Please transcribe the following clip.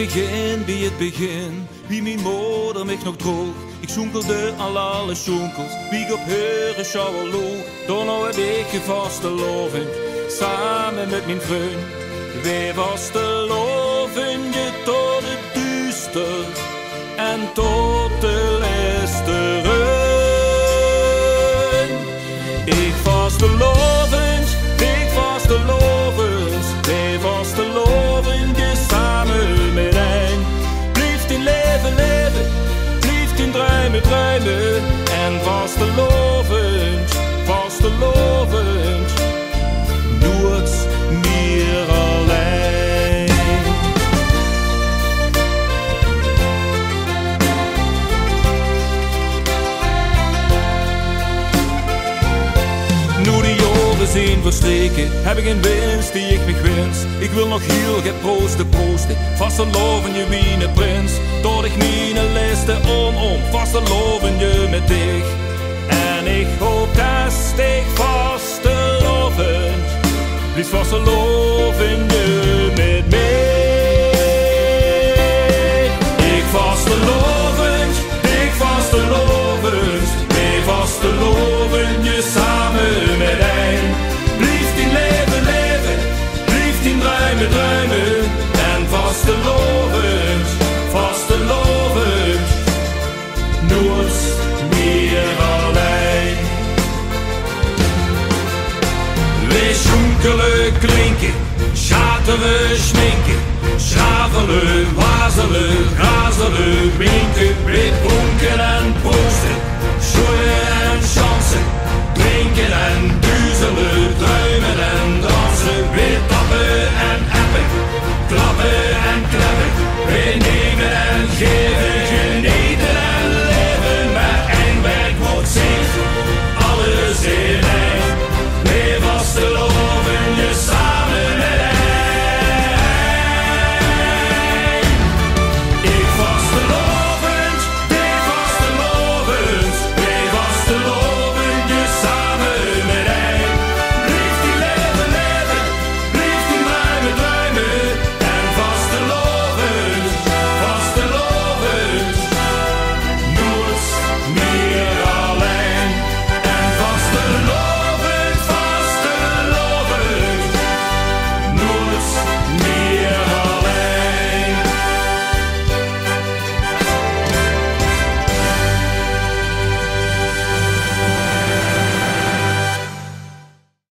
begin, bij het begin, wie mijn moeder mich nog droeg. Ik zoenkelde aan alle schoenkels, wie ik op heuren schouwen loog. Dan nou heb ik je vasteloving, samen met mijn vriend. Wij vasteloven je tot het duister en tot de listeren. Ik vastelovens, wij vasteloven je samen met een. Blijft in leven leven, blijft in druimen druimen. En vastelovens, nooit meer alleen. Nu die jaren zijn verstreken, heb ik een winst die ik me wens. Ik wil nog heel geproosten, vasteloven je wie prins. Tot ik mijn liste om, vasteloven je met dich. En ik hoop dat ik vasteloven, blijf vasteloven je met mij. Ik vasteloven, wij vasteloven je samen met een. Blijf in leven leven, blijf in druimen druimen. En vasteloven, nooit meer alleen. We schoenkelen klinken, schateren schminken, schavelen, wazelen, razelen, winken, wit bonken en proosten, schoeien en chansen, drinken en